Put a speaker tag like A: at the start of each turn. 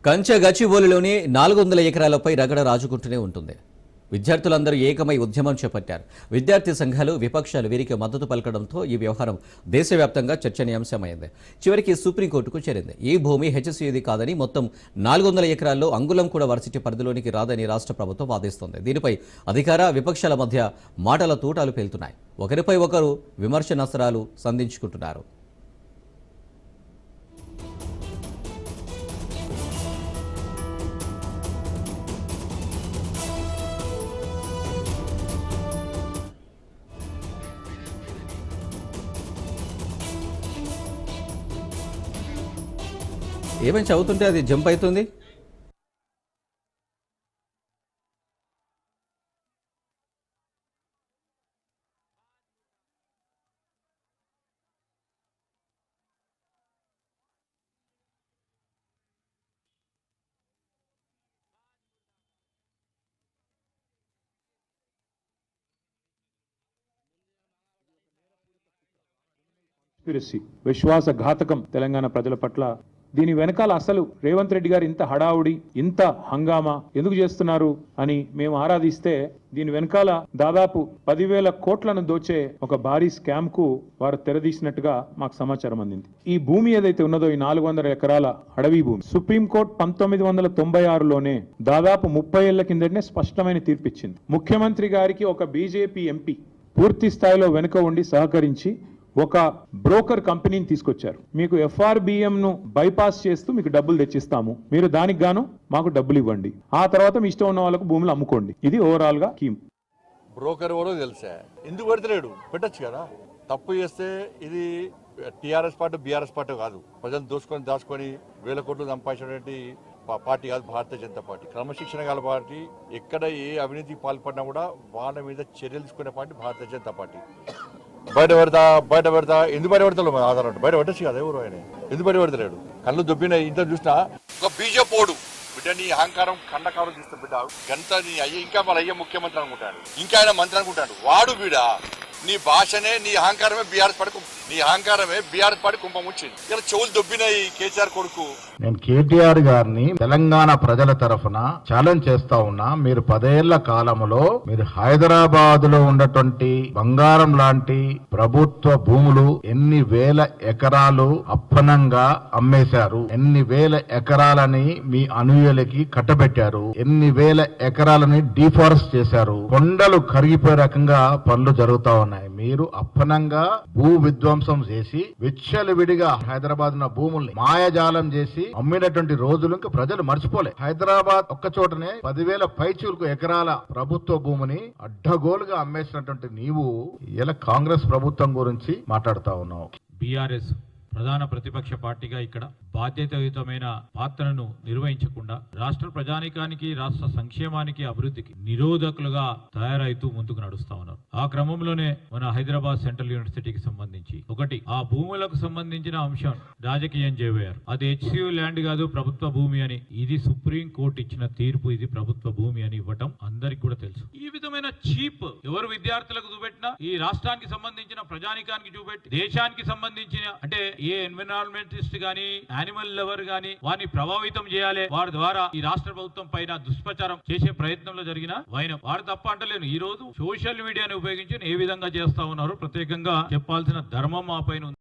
A: కంచె గచ్చిబౌలిలోని 400 ఎకరాలపై రగడ రాజుకుంటూనే ఉంటుంది. విద్యార్థులందరూ ఏకమై ఉద్యమం చేపట్టారు. విద్యార్థి సంఘాలు, విపక్షాలు వీరికి మద్దతు పలకడంతో ఈ వ్యవహారం దేశవ్యాప్తంగా చర్చనీయాంశమైంది. చివరికి సుప్రీంకోర్టుకు చేరింది. ఈ భూమి హెచ్ఎస్యూది కాదని, మొత్తం 400 ఎకరాల్లో అంగుళం కూడా వర్సిటీ పరిధిలోనికి రాదని రాష్ట్ర ప్రభుత్వం వాదిస్తోంది. దీనిపై అధికార, విపక్షాల మధ్య మాటల తూటాలు పేలుతున్నాయి. ఒకరిపై ఒకరు విమర్శనాస్త్రాలు సంధించుకుంటున్నారు. ఏమైనా చదువుతుంటే అది జంప్ అవుతుంది.
B: విశ్వాసఘాతకం తెలంగాణ ప్రజల పట్ల. దీని వెనకాల అసలు రేవంత్ రెడ్డి గారు ఇంత హడావుడి, ఇంత హంగామా ఎందుకు చేస్తున్నారు అని మేము ఆరాధిస్తే, దీని వెనకాల దాదాపు 10,000 కోట్లను దోచే ఒక భారీ స్కామ్ కు వారు తెరదీసినట్టుగా మాకు సమాచారం అందింది. ఈ భూమి ఏదైతే ఉన్నదో, ఈ 400 ఎకరాల అడవి భూమి, సుప్రీంకోర్టు 1996లోనే దాదాపు 30 ఏళ్ల కిందటనే స్పష్టమైన తీర్పిచ్చింది. ముఖ్యమంత్రి గారికి ఒక బీజేపీ ఎంపీ పూర్తి స్థాయిలో వెనుక ఉండి సహకరించి ఒక బ్రోకర్ కంపెనీని తీసుకొచ్చారు. మీకు FRBM ను బైపాస్ చేస్తూ మీకు డబ్బులు తెచ్చిస్తాము, మీరు దానికి గాను మాకు డబ్బులు ఇవ్వండి, ఆ తర్వాత మీ ఇష్టం ఉన్న వాళ్ళకు భూములు అమ్ముకోండి. ఇది ఓవరాల్ గా స్కీమ్.
C: బ్రోకర్ ఎవరో తెలుసా, ఎందుకు పెడతలేడు? పెట్టచ్చు కదా. తప్పు చేస్తే ఇది టీఆర్ఎస్ పార్టీ, బీఆర్ఎస్ పార్టీ కాదు. ప్రజలు దాచుకొని వేల కోట్లు సంపాదించినటువంటి పార్టీ కాదు భారతీయ జనతా పార్టీ. క్రమశిక్షణ గల పార్టీ. ఎక్కడ ఏ అవినీతికి పాల్పడినా కూడా వాళ్ళ మీద చర్యలు తీసుకునే పార్టీ భారతీయ జనతా పార్టీ. బయట పెడతా ఎందుకు బయట పెడతాడు? ఆధారం బయట పెట్టచ్చు కదా. ఎవరు ఆయన ఎందుకు బయట పెడతలేడు? కళ్ళు దొబ్బిన ఇంత చూసినా ఒక బీజేపీ బిడ్డ, నీ అహంకారం కండకారం తీస్తే బిడ్డ గంట నీ అయ్య ఇంకా వాళ్ళ అయ్య ముఖ్యమంత్రి అనుకుంటాడు, ఇంకా ఆయన మంత్రి అనుకుంటాడు. వాడు బిడ నీ భాషనే, నీ అహంకారమే బీఆర్ఎస్ పార్టీ కుంభం వచ్చింది. ఇలా చెవులు దొబ్బినాయి కేసీఆర్ కొడుకు.
D: నేను కేటీఆర్ గారిని తెలంగాణ ప్రజల తరఫున ఛాలెంజ్ చేస్తా ఉన్నా. మీరు 10 ఏళ్ల కాలంలో మీరు హైదరాబాద్ లో ఉన్నటువంటి బంగారం లాంటి ప్రభుత్వ భూములు ఎన్ని వేల ఎకరాలు అప్పనంగా అమ్మేశారు, ఎన్ని వేల ఎకరాలని మీ అనుయులకి కట్టబెట్టారు, ఎన్ని వేల ఎకరాలని డిఫారెస్ట్ చేశారు, కొండలు కరిగిపోయే రకంగా పనులు జరుగుతా ఉన్నాయి. మీరు అప్పనంగా భూ విధ్వంసం చేసి విచ్చలవిడిగా హైదరాబాద్ ఉన్న భూముల్ని మాయాజాలం చేసి అమ్మినటువంటి రోజులు ఇంకా ప్రజలు మర్చిపోలే. హైదరాబాద్ ఒక్క చోటనే 10,000 పైచూలకు ఎకరాల ప్రభుత్వ భూమిని అడ్డగోలుగా అమ్మేసినటువంటి నీవు ఇలా కాంగ్రెస్ ప్రభుత్వం గురించి మాట్లాడుతా ఉన్నావు.
E: బీఆర్ఎస్ ప్రధాన ప్రతిపక్ష పార్టీగా ఇక్కడ బాధ్యతాయుతమైన పాత్రను నిర్వహించకుండా రాష్ట్ర ప్రజానికానికి, రాష్ట్ర సంక్షేమానికి, అభివృద్ధికి నిరోధకులుగా తయారైతూ ముందుకు నడుస్తా ఉన్నారు. ఆ క్రమంలోనే మన హైదరాబాద్ సెంట్రల్ యూనివర్సిటీకి సంబంధించి ఒకటి ఆ భూములకు సంబంధించిన అంశం రాజకీయం చేయబోయారు. అది HCU ల్యాండ్ కాదు, ప్రభుత్వ భూమి అని. ఇది సుప్రీం కోర్టు ఇచ్చిన తీర్పు. ఇది ప్రభుత్వ భూమి అని ఇవ్వటం అందరికి కూడా తెలుసు. ఈ విధమైన చీప్ ఎవరు విద్యార్థులకు చూపెట్టినా, ఈ రాష్ట్రానికి సంబంధించిన ప్రజానికానికి చూపెట్టి, దేశానికి సంబంధించిన అంటే ఏ ఎన్విరాన్మెంటిస్ట్ గానీ, యానిమల్ లవర్ గానీ వారిని ప్రభావితం చేయాలి, వారి ద్వారా ఈ రాష్ట్ర ప్రభుత్వం పైన దుష్ప్రచారం చేసే ప్రయత్నంలో జరిగిన వైనం వారు తప్ప అంటలేను. ఈ రోజు సోషల్ మీడియాని ఉపయోగించి ఏ విధంగా చేస్తా ఉన్నారు, ప్రత్యేకంగా చెప్పాల్సిన ధర్మం మా పైన ఉంది.